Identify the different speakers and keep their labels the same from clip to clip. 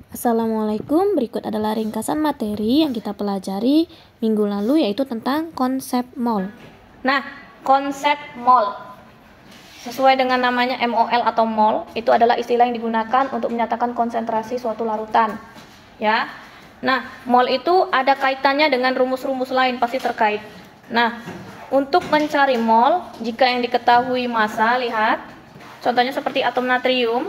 Speaker 1: Assalamualaikum, berikut adalah ringkasan materi yang kita pelajari minggu lalu, yaitu tentang konsep mol. Nah, konsep mol sesuai dengan namanya MOL atau mol, itu adalah istilah yang digunakan untuk menyatakan konsentrasi suatu larutan. Ya. Nah, mol itu ada kaitannya dengan rumus-rumus lain, pasti terkait. Nah, untuk mencari mol, jika yang diketahui massa, lihat. Contohnya seperti atom natrium.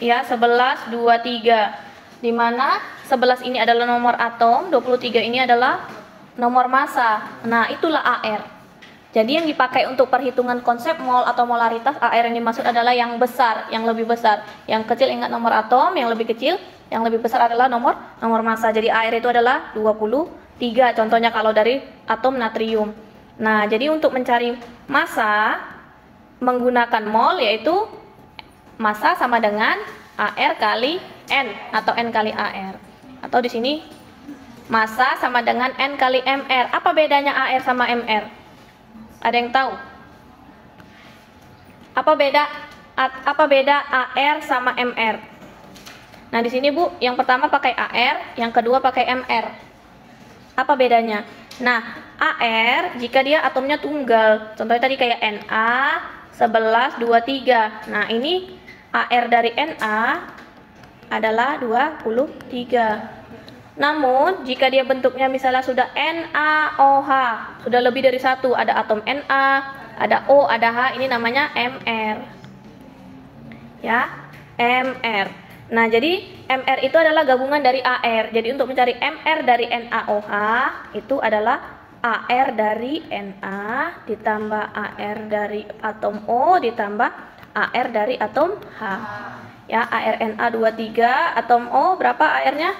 Speaker 1: Ya, 11, 23. Di mana 11 ini adalah nomor atom, 23 ini adalah nomor massa. Nah, itulah AR. Jadi yang dipakai untuk perhitungan konsep mol atau molaritas, AR yang dimaksud adalah yang besar, yang lebih besar. Yang kecil ingat nomor atom, yang lebih kecil, yang lebih besar adalah nomor massa. Jadi AR itu adalah 23. Contohnya kalau dari atom natrium. Nah, jadi untuk mencari massa menggunakan mol, yaitu massa sama dengan AR kali N atau N kali AR. Atau di sini massa sama dengan N kali MR. Apa bedanya AR sama MR? Ada yang tahu? Apa beda AR sama MR? Nah, di sini Bu, yang pertama pakai AR, yang kedua pakai MR. Apa bedanya? Nah, AR jika dia atomnya tunggal. Contohnya tadi kayak Na 11, 23. Nah, ini AR dari Na adalah 23. Namun, jika dia bentuknya misalnya sudah NaOH, sudah lebih dari satu, ada atom Na, ada O, ada H, ini namanya MR. Ya, MR. Nah, jadi MR itu adalah gabungan dari AR. Jadi untuk mencari MR dari NaOH, itu adalah AR dari Na ditambah AR dari atom O ditambah AR dari atom H. Ya, ARNA 23, atom O berapa AR-nya?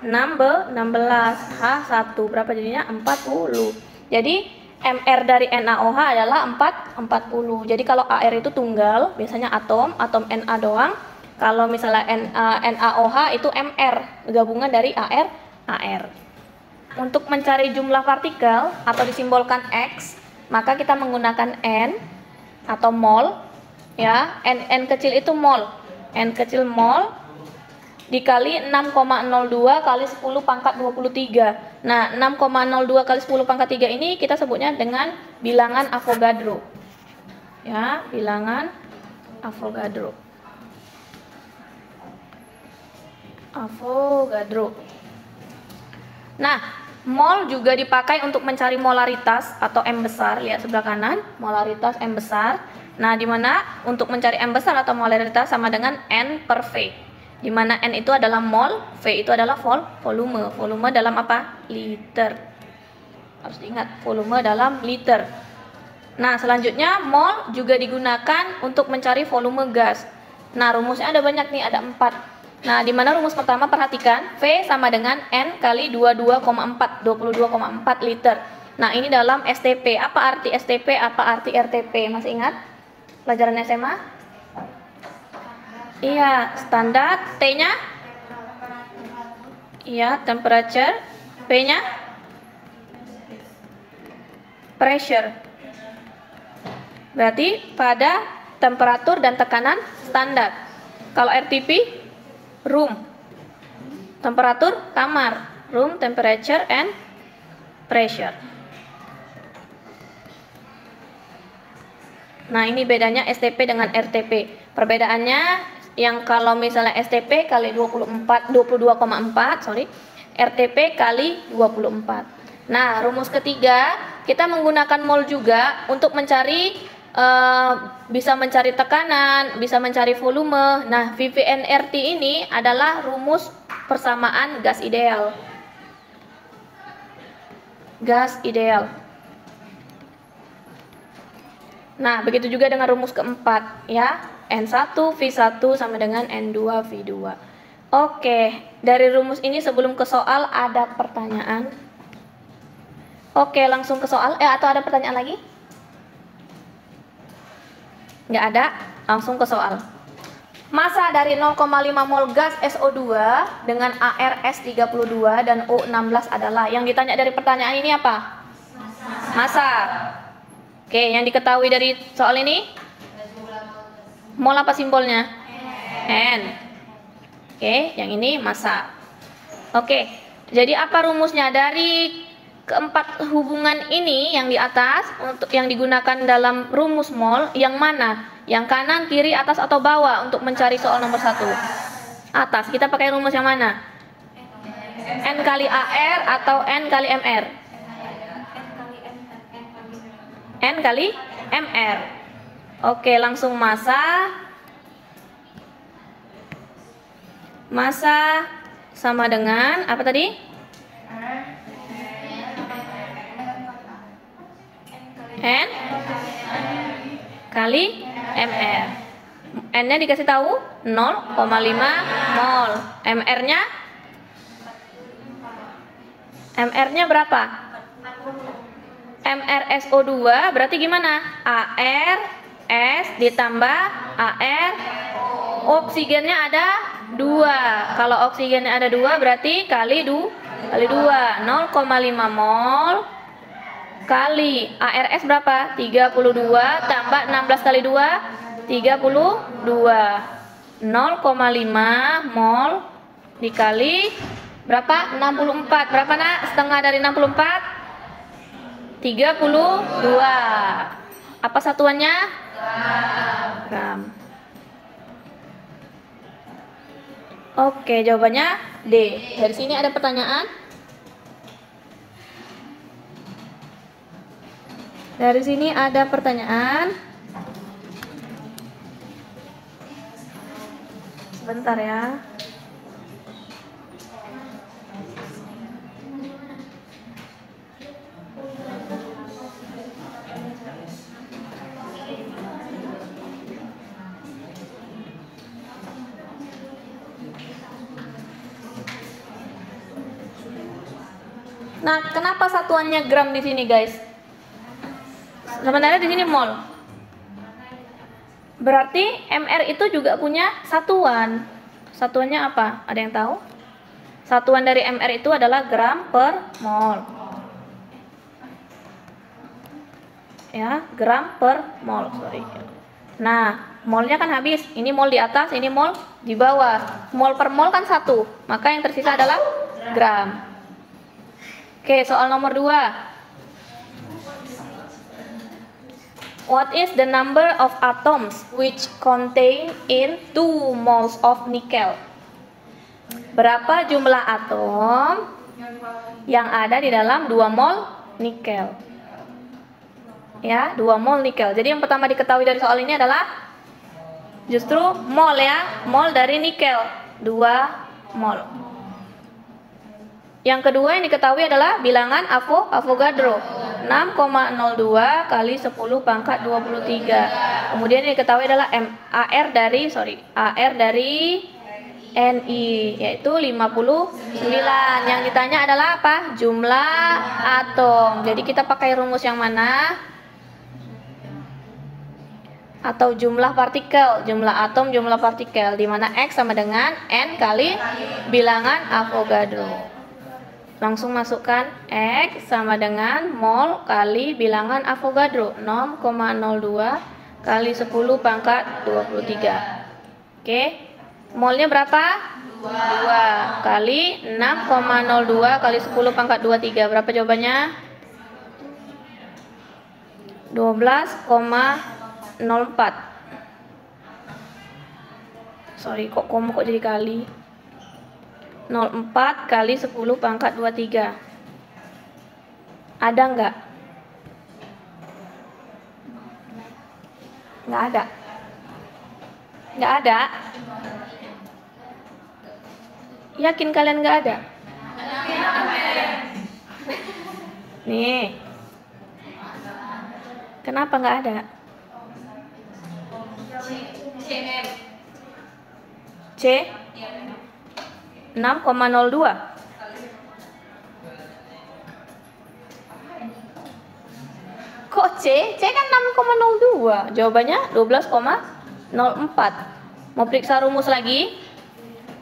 Speaker 1: 16, H1 berapa jadinya? 40. Jadi MR dari NaOH adalah 40. Jadi kalau AR itu tunggal, biasanya atom Na doang. Kalau misalnya NaOH itu MR, gabungan dari AR. Untuk mencari jumlah partikel atau disimbolkan X, maka kita menggunakan N atau mol. Ya, N kecil itu mol. N kecil mol dikali 6,02 kali 10 pangkat 23. Nah, 6,02 kali 10 pangkat 3 ini kita sebutnya dengan bilangan Avogadro. Ya, bilangan Avogadro. Nah, mol juga dipakai untuk mencari molaritas atau M besar. Lihat sebelah kanan, molaritas M besar. Nah, di mana untuk mencari M besar atau molaritas sama dengan N per V. Di mana N itu adalah mol, V itu adalah volume. Volume dalam apa? Liter. Harus diingat, volume dalam liter. Nah, selanjutnya mol juga digunakan untuk mencari volume gas. Nah, rumusnya ada banyak nih, ada 4. Nah, di mana rumus pertama perhatikan, V sama dengan N kali 22,4 liter. Nah, ini dalam STP. Apa arti STP? Apa arti RTP? Masih ingat? Pelajaran SMA? Iya, standar. T-nya? Iya, temperature. P-nya? Pressure. Berarti pada temperatur dan tekanan standar. Kalau RTP? Room. Temperatur kamar. Room temperature and pressure. Nah, ini bedanya STP dengan RTP. Perbedaannya yang kalau misalnya STP kali 22,4, RTP kali 24. Nah, rumus ketiga, kita menggunakan mol juga untuk mencari bisa mencari tekanan, bisa mencari volume. Nah, VVNRT ini adalah rumus persamaan gas ideal. Gas ideal. Nah, begitu juga dengan rumus keempat, ya. N1 V1 sama dengan N2 V2. Oke, dari rumus ini sebelum ke soal ada pertanyaan? Oke, langsung ke soal. Atau ada pertanyaan lagi? Nggak ada, langsung ke soal. Massa dari 0,5 mol gas SO2 dengan ARS32 dan O16 adalah, yang ditanya dari pertanyaan ini apa? Massa. Oke, yang diketahui dari soal ini? Mol apa simbolnya? N. Oke, yang ini massa. Oke, jadi apa rumusnya dari keempat hubungan ini yang di atas untuk yang digunakan dalam rumus mol yang mana? Yang kanan, kiri, atas atau bawah untuk mencari soal nomor 1? Atas. Kita pakai rumus yang mana? N kali AR atau N kali MR? N kali MR. Oke, langsung massa. Massa sama dengan apa tadi? N kali MR. N-nya dikasih tahu 0,5 mol. MR-nya berapa? MrSO2 berarti gimana? AR S ditambah AR, oksigennya ada 2. Kalau oksigennya ada 2 berarti kali 2 0,5 mol kali ARS berapa? 32 tambah 16 kali 2 32. 0,5 mol dikali berapa? 64. Berapa nak? Setengah dari 64? 32. Apa satuannya? Gram. Oke, jawabannya D. Dari sini ada pertanyaan? Dari sini ada pertanyaan. Sebentar ya. Nah, kenapa satuannya gram di sini, guys? Sebenarnya di sini mol. Berarti MR itu juga punya satuan. Satuannya apa? Ada yang tahu? Satuan dari MR itu adalah gram per mol. Ya, gram per mol, sorry. Nah, molnya kan habis. Ini mol di atas, ini mol di bawah. Mol per mol kan 1. Maka yang tersisa adalah gram. Oke, soal nomor 2. What is the number of atoms which contain in 2 moles of nickel? Berapa jumlah atom yang ada di dalam 2 mol nikel? Ya, 2 mol nikel. Jadi yang pertama diketahui dari soal ini adalah justru mol ya, mol dari nikel, 2 mol. Yang kedua yang diketahui adalah bilangan Avogadro, 6,02 kali 10 pangkat 23. Kemudian yang diketahui adalah AR dari Ni, yaitu 59. Yang ditanya adalah apa? Jumlah atom. Jadi kita pakai rumus yang mana? Atau jumlah partikel, jumlah atom, jumlah partikel, di mana X sama dengan N kali bilangan Avogadro. Langsung masukkan X sama dengan mol kali bilangan Avogadro, 0,02 kali 10 pangkat 23. Oke, molnya berapa? 2 kali 6,02 kali 10 pangkat 23. Berapa jawabannya? 12,04. Sorry, kok jadi kali? 04 kali 10 pangkat 23. Ada nggak? Nggak ada. Nggak ada? Yakin kalian nggak ada? Nih. Kenapa nggak ada? C 6,02. Kok C? C kan 6,02. Jawabannya 12,04. Mau periksa rumus lagi?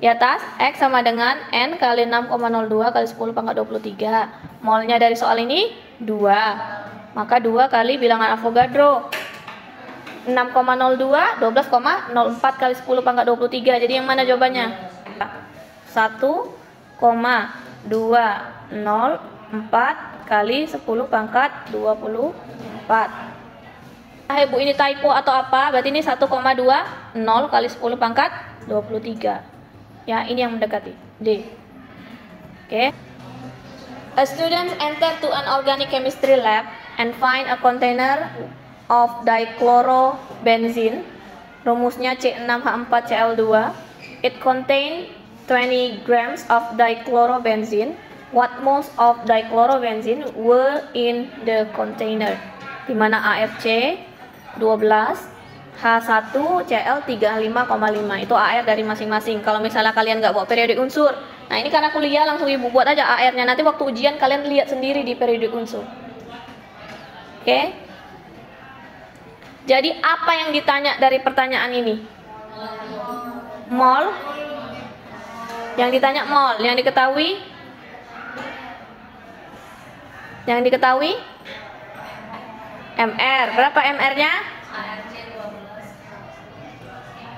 Speaker 1: Di atas X sama dengan N kali 6,02 kali 10 pangkat 23. Molnya dari soal ini 2. Maka 2 kali bilangan Avogadro. 6,02 12,04 kali 10 pangkat 23. Jadi yang mana jawabannya? 1,204 kali 10 pangkat 24. Ah, Ibu, ini typo atau apa? Berarti ini 1,20 kali 10 pangkat 23. Ya, ini yang mendekati D. Oke. A student enter to an organic chemistry lab and find a container of dichlorobenzene. Rumusnya C6H4Cl2. It contain 20 grams of dichlorobenzene. What moles of dichlorobenzene were in the container? Di mana AFC 12, H1, Cl 35,5. Itu AR dari masing-masing. Kalau misalnya kalian nggak bawa periodik unsur, nah ini karena kuliah langsung Ibu buat aja AR-nya. Nanti waktu ujian kalian lihat sendiri di periodik unsur. Oke? Jadi apa yang ditanya dari pertanyaan ini? Mol. Yang ditanya mol. Yang diketahui MR. Berapa MR-nya?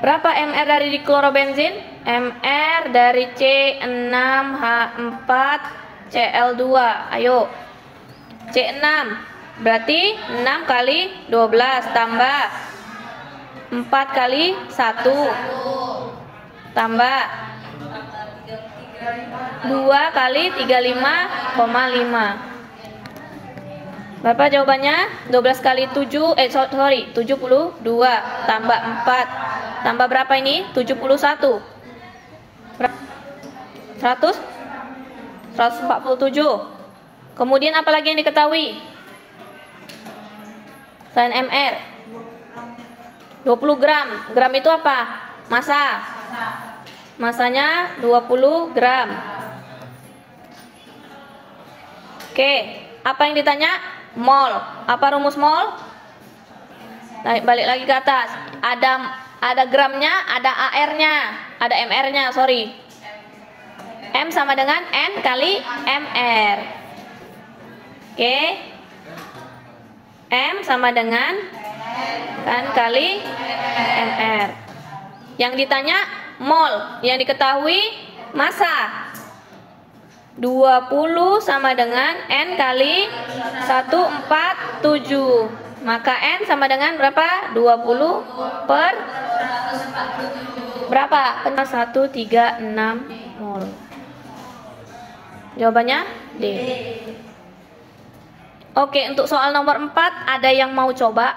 Speaker 1: Berapa MR dari dichlorobenzene? MR dari C6H4Cl2. Ayo. C6 berarti 6 kali 12 tambah 4 kali 1 tambah 2 kali 35,5. Berapa jawabannya? 12 kali 7, 72 tambah 4 tambah berapa ini? 71. 147. Kemudian apa lagi yang diketahui? Selain MR. 20 gram. Gram itu apa? Massa. Massanya 20 gram. Oke, apa yang ditanya? Mol. Apa rumus mol? Balik lagi ke atas. Ada gramnya, ada AR-nya, ada MR-nya, sorry. M sama dengan N kali MR. Oke. M sama dengan N kali MR. Yang ditanya mol, yang diketahui massa. 20 sama dengan N kali 147. Maka N sama dengan berapa? 20 per berapa? 136 mol. Jawabannya D. Oke, untuk soal nomor 4 ada yang mau coba?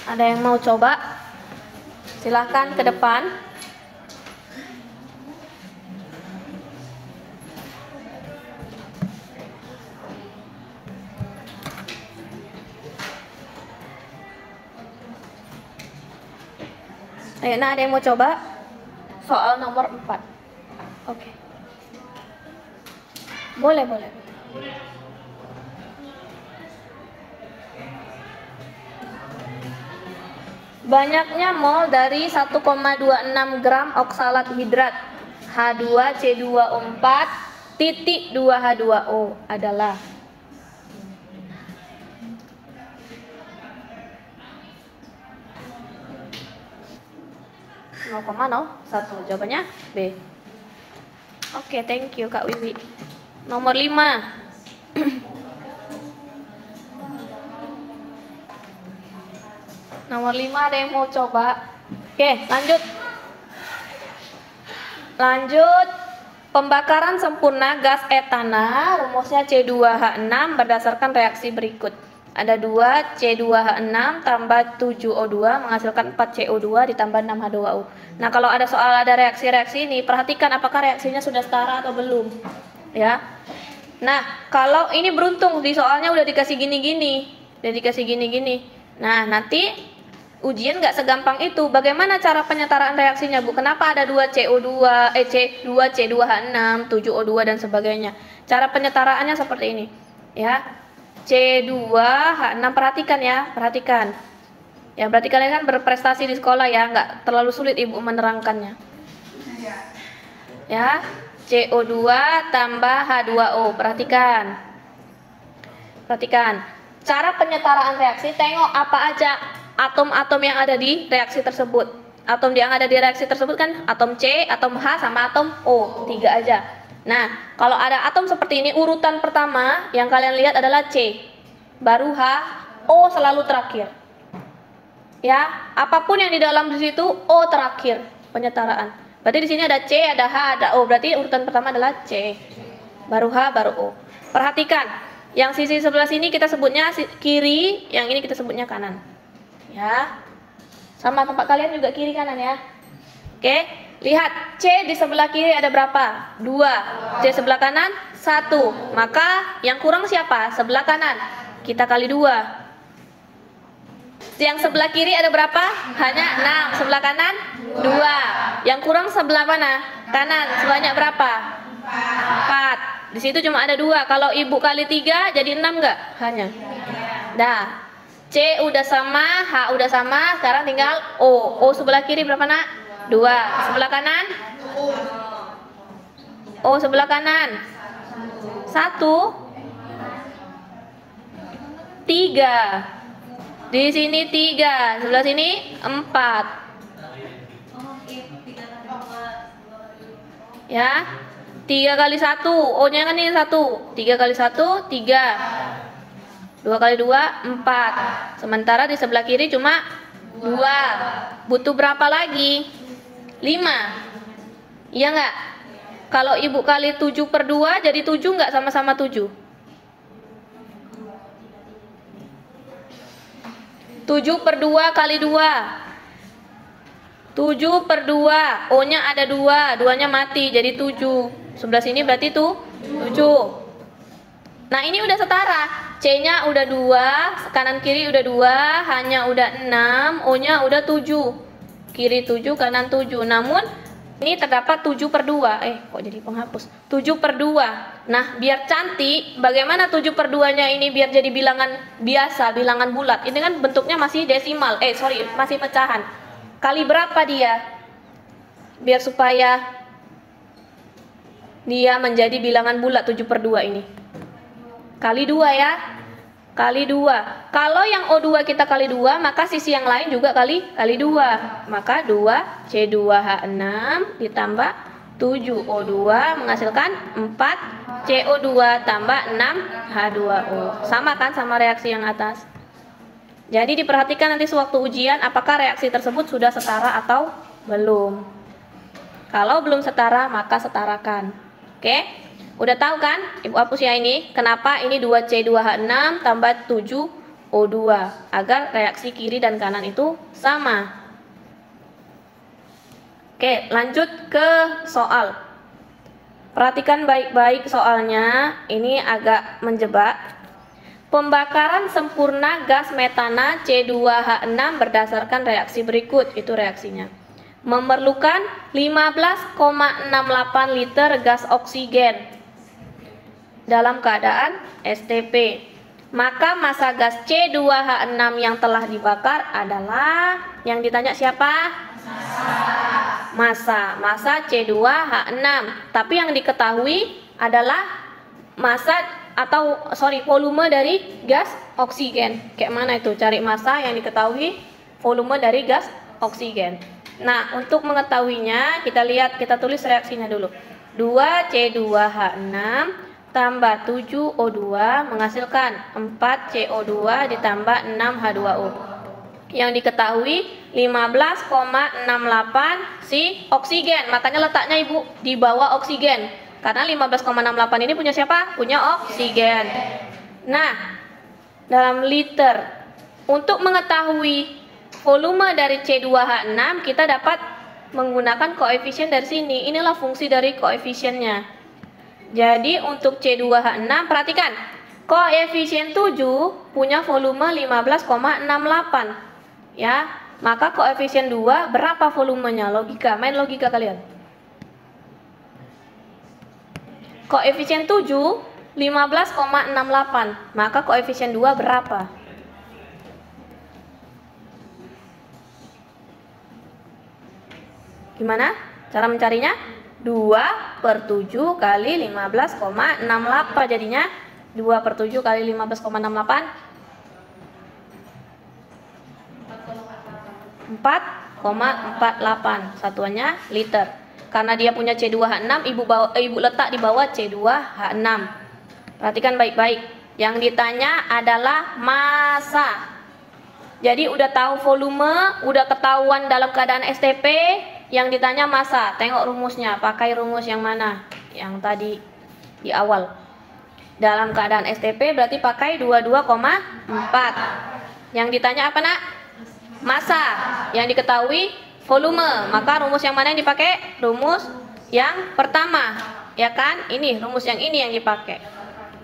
Speaker 1: Ada yang mau coba? Silahkan ke depan. Ayo, nah ada yang mau coba? Soal nomor 4. Oke. Boleh. Banyaknya mol dari 1,26 gram oksalat hidrat H2C24 titik 2H2O adalah 0,01. Jawabannya B. Oke, thank you Kak Wiwi. Nomor 5. Nomor 5 ada yang mau coba? Oke, lanjut. Pembakaran sempurna gas etana, rumusnya C2H6 berdasarkan reaksi berikut. Ada 2 C2H6 tambah 7O2 menghasilkan 4 CO2 ditambah 6 H2O. Nah, kalau ada soal ada reaksi-reaksi ini, perhatikan apakah reaksinya sudah setara atau belum. Ya. Nah, kalau ini beruntung di soalnya udah dikasih gini-gini. Nah, nanti ujian nggak segampang itu. Bagaimana cara penyetaraan reaksinya, Bu? Kenapa ada 2 CO2, C2, C2H6, 7O2 dan sebagainya? Cara penyetaraannya seperti ini. Ya. C2H6, perhatikan ya, perhatikan. Ya, berarti kalian kan berprestasi di sekolah ya, nggak terlalu sulit Ibu menerangkannya. Ya, CO2 tambah H2O, perhatikan. Cara penyetaraan reaksi, tengok apa aja atom-atom yang ada di reaksi tersebut. Atom yang ada di reaksi tersebut kan atom C, atom H, sama atom O, 3 aja. Nah, kalau ada atom seperti ini, urutan pertama yang kalian lihat adalah C, baru H, O selalu terakhir. Ya, apapun yang di dalam di situ O terakhir penyetaraan. Berarti di sini ada C, ada H, ada O. Berarti urutan pertama adalah C, baru H, baru O. Perhatikan, yang sisi sebelah sini kita sebutnya kiri, yang ini kita sebutnya kanan. Ya, sama tempat kalian juga kiri kanan ya. Oke, lihat C di sebelah kiri ada berapa? 2. C sebelah kanan 1. Maka yang kurang siapa? Sebelah kanan. Kita kali 2. Yang sebelah kiri ada berapa? Hanya 6. Sebelah kanan 2. Yang kurang sebelah mana? Kanan. Sebanyak berapa? 4. Di situ cuma ada 2. Kalau ibu kali 3 jadi 6 enggak? Hanya. Dah. C udah sama, H udah sama, sekarang tinggal O. O sebelah kiri berapa nak? 2. Sebelah kanan? O sebelah kanan 1. 3. Di sini 3, sebelah sini 4. Ya, 3 kali 1, O-nya kan ini 1. 3 kali 1, 3. 2 kali 2, 4. Sementara di sebelah kiri cuma 2. Butuh berapa lagi? 5. Iya nggak? Kalau ibu kali 7 per 2 jadi 7 nggak, sama-sama 7? 7 per 2 kali 2. 7 per 2. O-nya ada 2. 2-nya mati jadi 7. Sebelah sini berarti tuh 7. Nah, ini udah setara. C-nya udah 2, kanan kiri udah 2, H-nya udah 6, O-nya udah 7. Kiri 7, kanan 7. Namun ini terdapat 7 per 2. Kok jadi penghapus? 7 per 2. Nah, biar cantik, bagaimana 7 per 2-nya ini biar jadi bilangan biasa, bilangan bulat? Ini kan bentuknya masih desimal. Masih pecahan. Kali berapa dia? Biar supaya dia menjadi bilangan bulat 7 per 2 ini. Kali 2 ya. Kali 2. Kalau yang O2 kita kali 2, maka sisi yang lain juga kali 2. Maka 2 C2H6 ditambah 7O2 menghasilkan 4 CO2 tambah 6 H2O. Sama kan sama reaksi yang atas? Jadi diperhatikan nanti sewaktu ujian apakah reaksi tersebut sudah setara atau belum. Kalau belum setara maka setarakan. Oke? Udah tahu kan? Ibu hapus ya ini. Kenapa ini 2C2H6 tambah 7O2 agar reaksi kiri dan kanan itu sama. Oke, lanjut ke soal. Perhatikan baik-baik soalnya. Ini agak menjebak. Pembakaran sempurna gas metana C2H6 berdasarkan reaksi berikut. Itu reaksinya. Memerlukan 15,68 liter gas oksigen dalam keadaan STP. Maka massa gas C2H6 yang telah dibakar adalah, yang ditanya siapa? Massa C2H6. Tapi yang diketahui adalah volume dari gas oksigen. Kayak mana itu? Cari massa yang diketahui, volume dari gas oksigen. Nah, untuk mengetahuinya kita tulis reaksinya dulu. 2C2H6 tambah 7O2 menghasilkan 4CO2 ditambah 6H2O. Yang diketahui 15,68 si oksigen. Makanya letaknya Ibu di bawah oksigen. Karena 15,68 ini punya siapa? Punya oksigen. Nah, dalam liter. Untuk mengetahui volume dari C2H6 kita dapat menggunakan koefisien dari sini. Inilah fungsi dari koefisiennya. Jadi untuk C2H6 perhatikan, koefisien 7 punya volume 15,68. Ya, maka koefisien 2 berapa volumenya? Logika, main logika kalian. Koefisien 7 15,68. Maka koefisien 2 berapa? Gimana cara mencarinya? 2 per 7 kali 15,68 jadinya 2 per 7 kali 15,68 4,48. Satuannya liter. Karena dia punya C2H6, ibu letak di bawah C2H6. Perhatikan baik-baik. Yang ditanya adalah massa. Jadi udah tahu volume, udah ketahuan dalam keadaan STP, yang ditanya massa. Tengok rumusnya, pakai rumus yang mana? Yang tadi di awal. Dalam keadaan STP berarti pakai 22,4. Yang ditanya apa, Nak? Massa. Yang diketahui volume. Maka rumus yang mana yang dipakai? Rumus yang pertama. Ya kan? Ini rumus yang ini yang dipakai.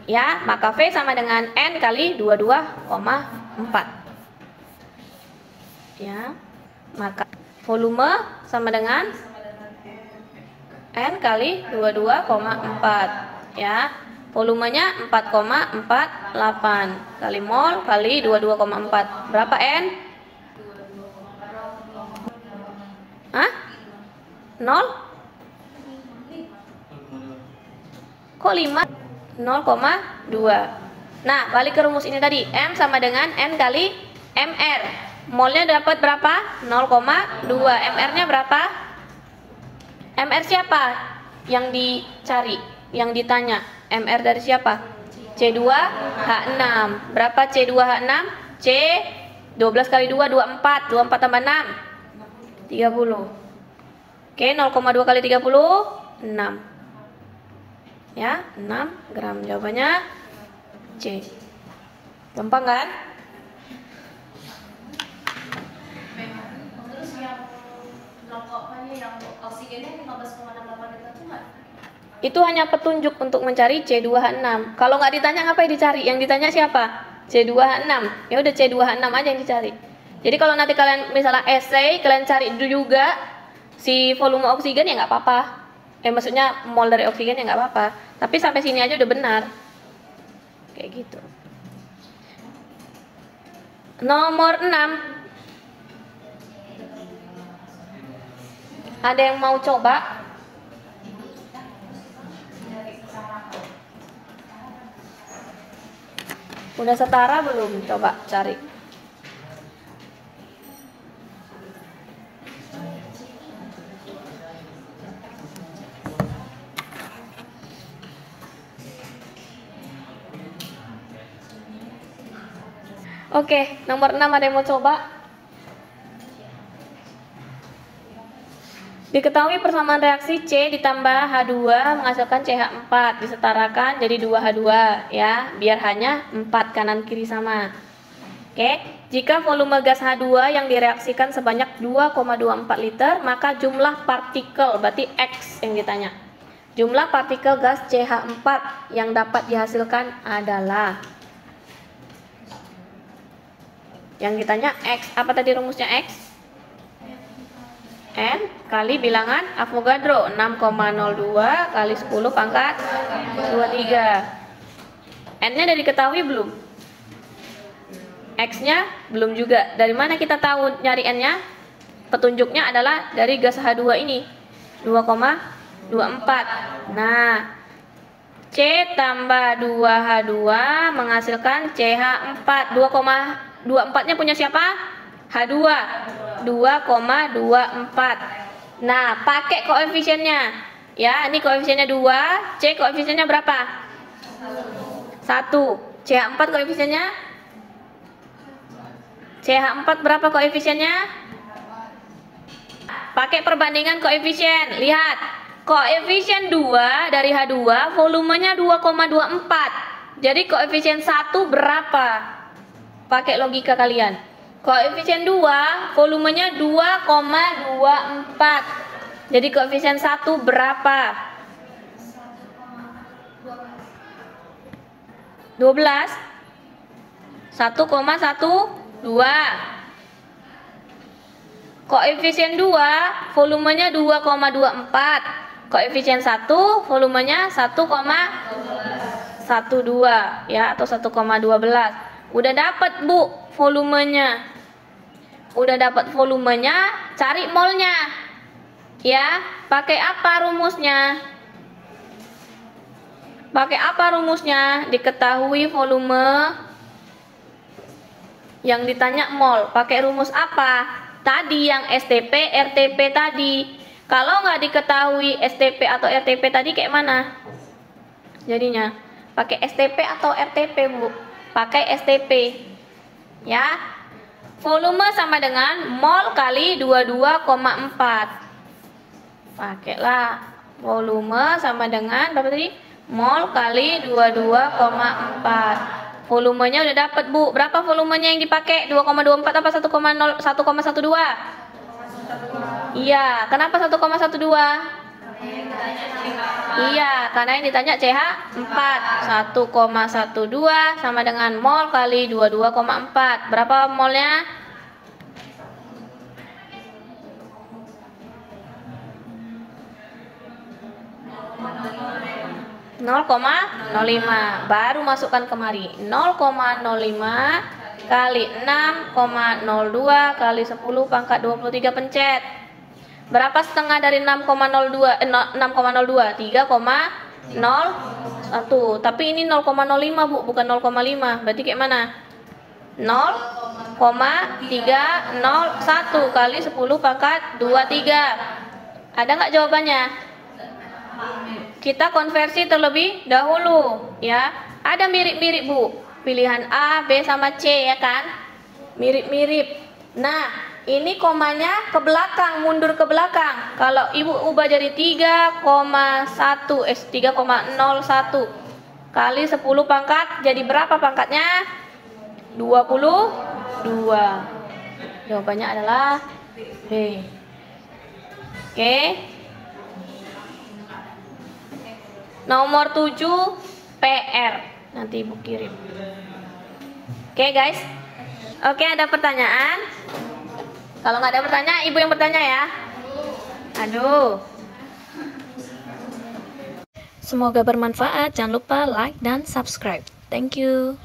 Speaker 1: Ya, maka V sama dengan N kali 22,4. Ya. Maka volume sama dengan N kali 22,4. Ya. Volumenya 4,48 kali mol kali 22,4. Berapa N? Hah? 0? Kok 5? 0,2. Nah, balik ke rumus ini tadi. M sama dengan N kali MR. Molnya dapat berapa? 0,2. MR-nya berapa? MR siapa yang dicari? Yang ditanya. MR dari siapa? C2H6. Berapa C2H6? C 12 kali 2, 24. 24 tambah 6. 30. Oke, 0,2 kali 30, 6. Ya, 6 gram. Jawabannya C. Gampang kan?
Speaker 2: Terus yang yang oksigennya 15,68 liter itu nggak?
Speaker 1: Itu hanya petunjuk untuk mencari C2H6. Kalau nggak ditanya ngapain dicari? Yang ditanya siapa? C2H6. Ya udah C2H6 aja yang dicari. Jadi kalau nanti kalian misalnya essay, kalian cari juga si volume oksigen ya nggak apa-apa. Maksudnya mol dari oksigen ya nggak apa-apa. Tapi sampai sini aja udah benar. Kayak gitu. Nomor 6. Ada yang mau coba? Udah setara belum? Coba cari. Oke, nomor 6 ada yang mau coba? Diketahui persamaan reaksi C ditambah H2 menghasilkan CH4, disetarakan jadi 2H2 ya, biar hanya 4 kanan kiri sama. Oke, jika volume gas H2 yang direaksikan sebanyak 2,24 liter, maka jumlah partikel, berarti X yang ditanya. Jumlah partikel gas CH4 yang dapat dihasilkan adalah, yang ditanya X. Apa tadi rumusnya X? N kali bilangan Avogadro, 6,02 kali 10 pangkat 23. N-nya udah diketahui belum? X-nya belum juga. Dari mana kita tahu nyari N-nya? Petunjuknya adalah dari gas H2 ini, 2,24. Nah, C tambah 2H2 menghasilkan CH4. 2,24-nya punya siapa? H2. 2,24. Nah, pakai koefisiennya. Ya, ini koefisiennya 2, C koefisiennya berapa? 1. CH4 koefisiennya? CH4 berapa koefisiennya? Pakai perbandingan koefisien. Lihat, koefisien 2 dari H2 volumenya 2,24. Jadi koefisien 1 berapa? Pakai logika kalian. Koefisien 2 volumenya 2,24. Jadi koefisien 1 berapa? 12. 1,12. Koefisien 2 volumenya 2,24. Koefisien 1 volumenya 1,12 ya, atau 1,12. Udah dapat, Bu, volumenya. Udah dapat volumenya, cari molnya. Ya, pakai apa rumusnya? Pakai apa rumusnya? Diketahui volume, yang ditanya mol. Pakai rumus apa? tadi yang STP, RTP tadi. Kalau nggak diketahui STP atau RTP tadi kayak mana? Jadinya pakai STP atau RTP, Bu? Pakai STP. Ya. Volume sama dengan mol kali 22,4. Pakailah volume sama dengan berapa tadi? Mol kali 22,4. Volumenya udah dapat, Bu. Berapa volumenya yang dipakai? 2,24 apa 1,12? Iya, kenapa 1,12? Iya, karena yang ditanya CH 4. 1,12 sama dengan mol kali 22,4. Berapa molnya? (0,05). Baru masukkan kemari. 0,05 kali 6,02 kali 10 pangkat 23 pencet. Berapa setengah dari 6,02? 3,01. Tapi ini 0,05, Bu, bukan 0,5. Berarti kayak mana? 0,301 kali 10 pangkat 23. Ada nggak jawabannya? Kita konversi terlebih dahulu, ya. Ada mirip-mirip, Bu. Pilihan A, B sama C, ya kan? Mirip-mirip. Nah, ini komanya ke belakang, mundur ke belakang. Kalau Ibu ubah jadi 3,01 kali 10 pangkat, jadi berapa pangkatnya? 22. Jawabannya adalah B. Oke. Nomor 7 PR. Nanti Ibu kirim. Oke, guys. Oke, ada pertanyaan? Kalau nggak ada pertanyaan, Ibu yang bertanya ya. Aduh. Semoga bermanfaat. Jangan lupa like dan subscribe. Thank you.